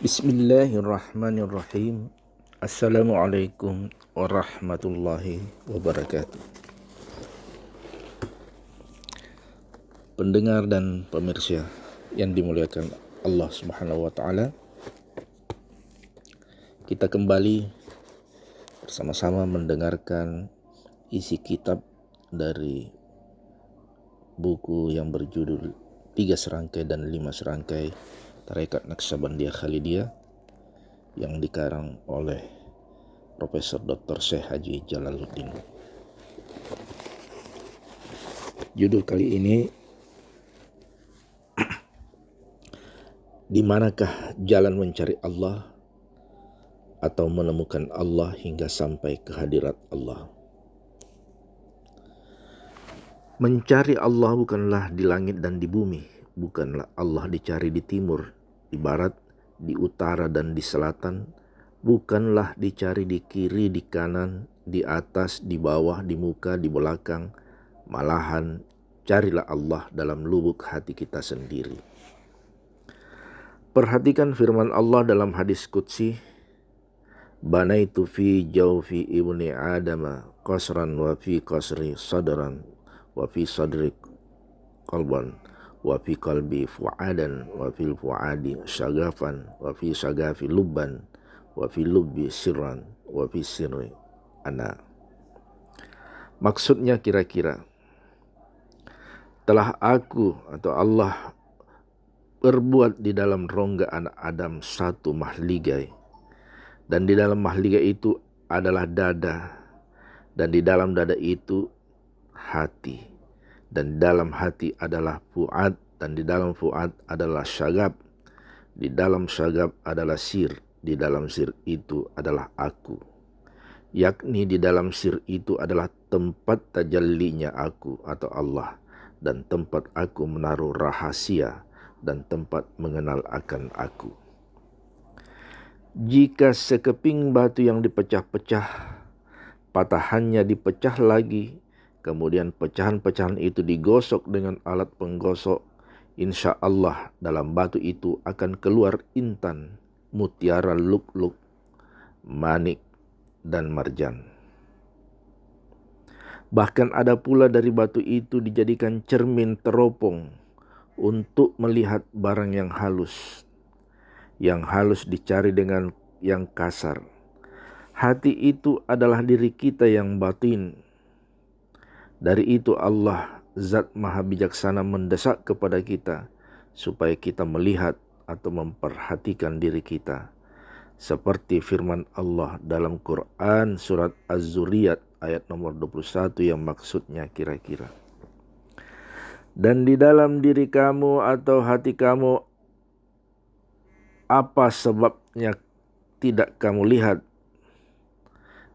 Bismillahirrahmanirrahim. Assalamualaikum warahmatullahi wabarakatuh. Pendengar dan pemirsa yang dimuliakan Allah Subhanahu wa taala, kita kembali bersama-sama mendengarkan isi kitab dari buku yang berjudul 3 serangkai dan 5 serangkai Tarekat Naqsyabandiyah Khalidiyah yang dikarang oleh Profesor Dr. Syekh Haji Jalaluddin. Judul kali ini, di manakah jalan mencari Allah atau menemukan Allah hingga sampai ke hadirat Allah? Mencari Allah bukanlah di langit dan di bumi, bukanlah Allah dicari di timur, di barat, di utara dan di selatan, bukanlah dicari di kiri, di kanan, di atas, di bawah, di muka, di belakang. Malahan carilah Allah dalam lubuk hati kita sendiri. Perhatikan firman Allah dalam hadis qudsi, "Banaitu fi jawfi ibni Adama qasran wa fi qasri sadran wa fi sadri qalban wa fi qalbi fu'adan wa fil fu'adi syagafan wa fi syagafi lubban wa fi lubbi sirran wa fi sirri ana." Maksudnya kira-kira, telah aku atau Allah berbuat di dalam rongga anak Adam satu mahligai, dan di dalam mahligai itu adalah dada, dan di dalam dada itu hati, dan di dalam hati adalah fuad, dan di dalam fuad adalah syagab, di dalam syagab adalah sir, di dalam sir itu adalah aku, yakni di dalam sir itu adalah tempat tajallinya aku atau Allah, dan tempat aku menaruh rahasia, dan tempat mengenal akan aku. Jika sekeping batu yang dipecah-pecah, patahannya dipecah lagi, kemudian pecahan-pecahan itu digosok dengan alat penggosok, insya Allah dalam batu itu akan keluar intan, mutiara, lu'lu', manik, dan marjan. Bahkan ada pula dari batu itu dijadikan cermin teropong untuk melihat barang yang halus. Yang halus dicari dengan yang kasar. Hati itu adalah diri kita yang batin. Dari itu Allah, Zat Maha Bijaksana, mendesak kepada kita supaya kita melihat atau memperhatikan diri kita. Seperti firman Allah dalam Quran surat Az-Zuriyat ayat nomor 21 yang maksudnya kira-kira, "Dan di dalam diri kamu atau hati kamu, apa sebabnya tidak kamu lihat?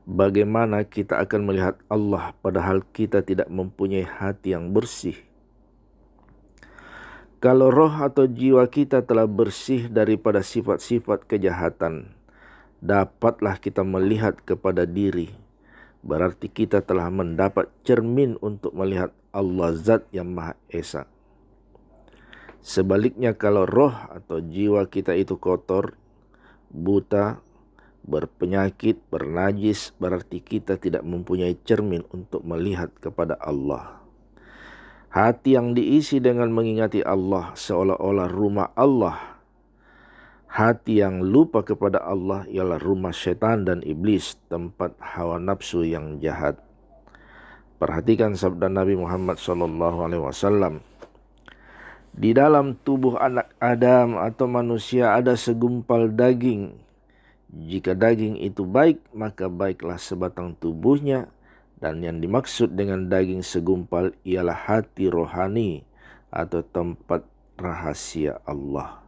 Bagaimana kita akan melihat Allah padahal kita tidak mempunyai hati yang bersih? Kalau roh atau jiwa kita telah bersih daripada sifat-sifat kejahatan, dapatlah kita melihat kepada diri. Berarti kita telah mendapat cermin untuk melihat Allah Zat yang Maha Esa. Sebaliknya kalau roh atau jiwa kita itu kotor, buta, berpenyakit, bernajis, berarti kita tidak mempunyai cermin untuk melihat kepada Allah. Hati yang diisi dengan mengingati Allah seolah-olah rumah Allah. Hati yang lupa kepada Allah ialah rumah setan dan iblis, tempat hawa nafsu yang jahat. Perhatikan sabda Nabi Muhammad SAW. Di dalam tubuh anak Adam atau manusia ada segumpal daging. Jika daging itu baik, maka baiklah sebatang tubuhnya. Dan yang dimaksud dengan daging segumpal ialah hati rohani atau tempat rahasia Allah.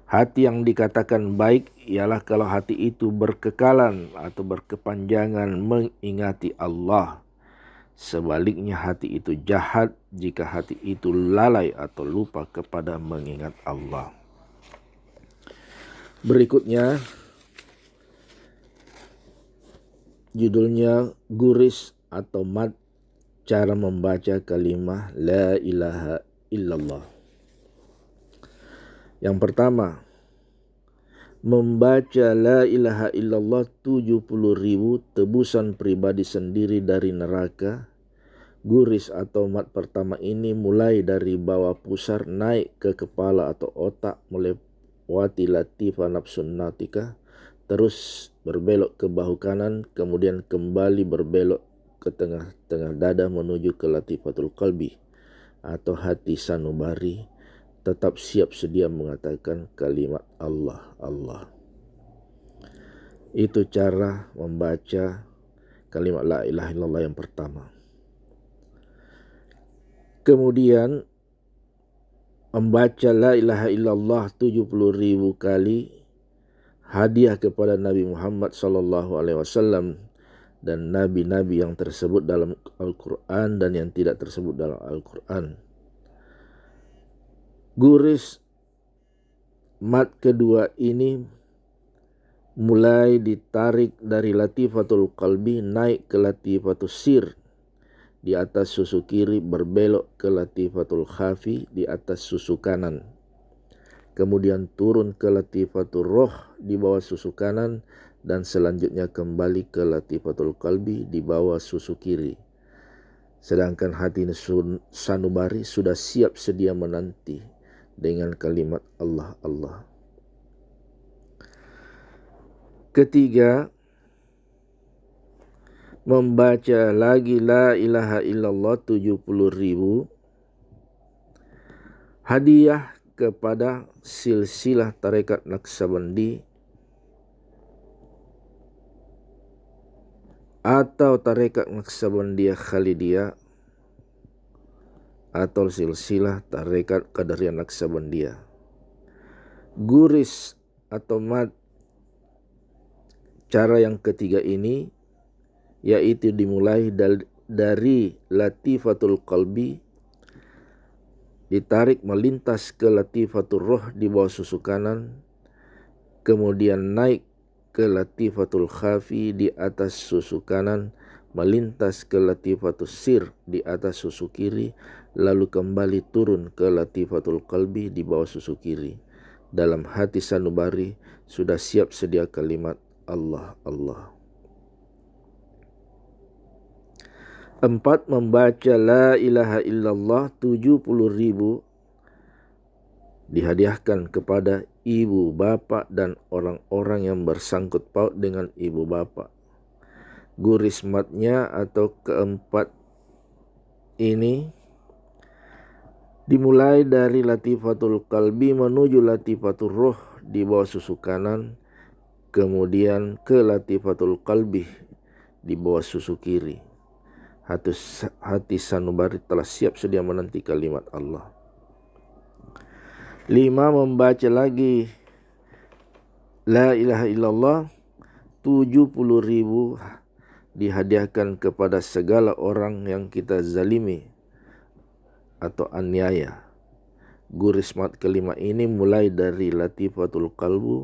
Hati yang dikatakan baik ialah kalau hati itu berkekalan atau berkepanjangan mengingati Allah. Sebaliknya hati itu jahat jika hati itu lalai atau lupa kepada mengingat Allah. Berikutnya, judulnya guris atau mat, cara membaca kalimah la ilaha illallah. Yang pertama, membaca la ilaha illallah 70.000 tebusan pribadi sendiri dari neraka. Guris atau mat pertama ini mulai dari bawah pusar naik ke kepala atau otak, melewati latifah nafsun natika, terus berbelok ke bahu kanan, kemudian kembali berbelok ke tengah-tengah dada menuju ke latifatul qalbi atau hati sanubari, tetap siap sedia mengatakan kalimat Allah, Allah. Itu cara membaca kalimat la ilaha illallah yang pertama. Kemudian membaca la ilaha illallah 70.000 kali hadiah kepada Nabi Muhammad SAW dan nabi-nabi yang tersebut dalam Al-Quran dan yang tidak tersebut dalam Al-Quran. Guris mat kedua ini mulai ditarik dari latifatul qalbi naik ke latifatul sir di atas susu kiri, berbelok ke latifatul khafi di atas susu kanan. Kemudian turun ke latifatul roh di bawah susu kanan dan selanjutnya kembali ke latifatul qalbi di bawah susu kiri. Sedangkan hati sanubari sudah siap sedia menanti dengan kalimat Allah, Allah. Ketiga, membaca lagi la ilaha illallah 70.000 hadiah kepada silsilah tarekat Naqsabandi atau tarekat Naqsabandiyah Khalidiyah atau silsilah tarekat Qadariyah Naqsabandiyah. Guris atau mat cara yang ketiga ini yaitu dimulai dari latifatul qalbi, ditarik melintas ke latifatul roh di bawah susu kanan, kemudian naik ke latifatul khafi di atas susu kanan, melintas ke latifatul sir di atas susu kiri, lalu kembali turun ke latifatul qalbi di bawah susu kiri. Dalam hati sanubari sudah siap sedia kalimat Allah, Allah. 4. Membaca la ilaha illallah 70.000 dihadiahkan kepada ibu bapak dan orang-orang yang bersangkut paut dengan ibu bapak. Guris matnya atau keempat ini dimulai dari latifatul qalbi menuju latifatul roh di bawah susu kanan, kemudian ke latifatul qalbi di bawah susu kiri. Hati sanubari telah siap sedia menanti kalimat Allah. 5. Membaca lagi la ilaha illallah 70.000 dihadiahkan kepada segala orang yang kita zalimi atau aniaya. Guris mat kelima ini mulai dari latifatul qalbu,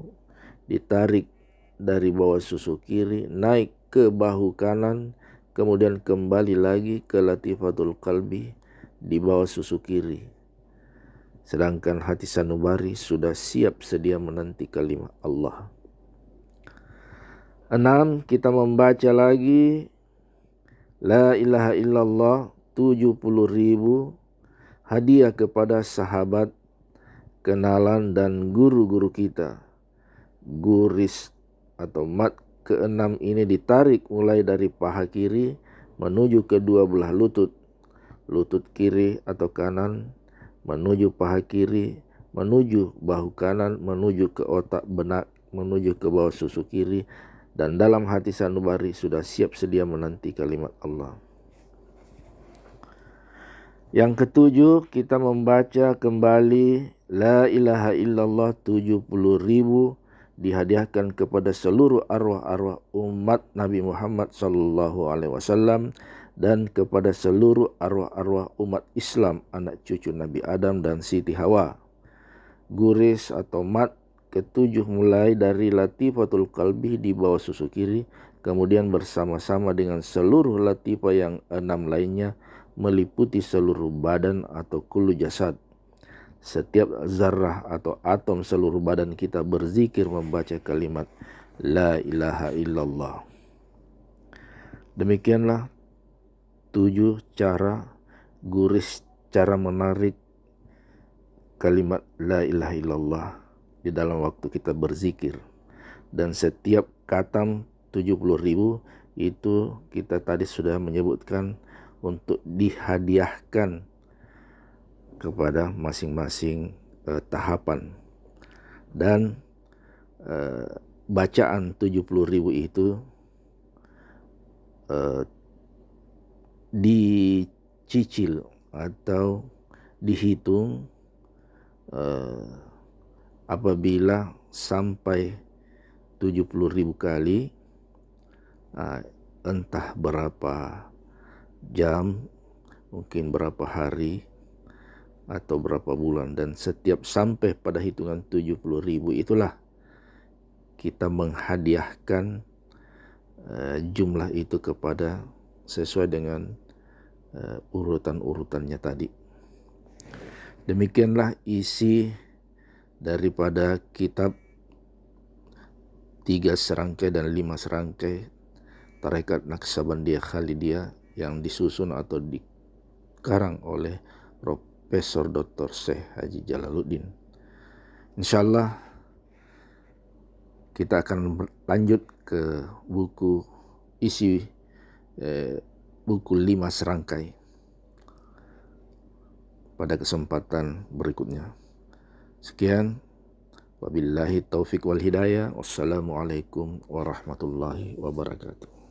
ditarik dari bawah susu kiri, naik ke bahu kanan, kemudian kembali lagi ke latifatul qalbi di bawah susu kiri. Sedangkan hati sanubari sudah siap sedia menanti kalimat Allah. 6. Kita membaca lagi la ilaha illallah 70.000 hadiah kepada sahabat, kenalan dan guru-guru kita. Guris atau mat ke-6 ini ditarik mulai dari paha kiri menuju kedua belah lutut, lutut kiri atau kanan, menuju paha kiri, menuju bahu kanan, menuju ke otak benak, menuju ke bawah susu kiri, dan dalam hati sanubari sudah siap sedia menanti kalimat Allah. Yang ketujuh, kita membaca kembali la ilaha illallah 70.000 dihadiahkan kepada seluruh arwah-arwah umat Nabi Muhammad SAW dan kepada seluruh arwah-arwah umat Islam, anak cucu Nabi Adam dan Siti Hawa. Guris atau mat ketujuh mulai dari latifatul qalbi di bawah susu kiri, kemudian bersama-sama dengan seluruh latifah yang 6 lainnya meliputi seluruh badan atau kullu jasad. setiap zarrah atau atom seluruh badan kita berzikir membaca kalimat La ilaha illallah. Demikianlah 7 cara cara menarik kalimat La ilaha illallah di dalam waktu kita berzikir. Dan setiap khatam 70.000 itu kita tadi sudah menyebutkan untuk dihadiahkan kepada masing-masing tahapan. Dan bacaan 70.000 itu dicicil atau dihitung apabila sampai 70.000 kali, entah berapa jam, mungkin berapa hari atau berapa bulan, dan setiap sampai pada hitungan 70.000 itulah kita menghadiahkan jumlah itu kepada sesuai dengan urutan-urutannya tadi. Demikianlah isi daripada kitab 3 serangkai dan 5 serangkai Tarekat Naqsabandiyah Khalidiyah yang disusun atau dikarang oleh Profesor Dr. Syekh Haji Jalaluddin. Insyaallah kita akan lanjut ke buku isi buku 5 serangkai pada kesempatan berikutnya. Sekian, wabillahi taufik wal hidayah. Wassalamualaikum warahmatullahi wabarakatuh.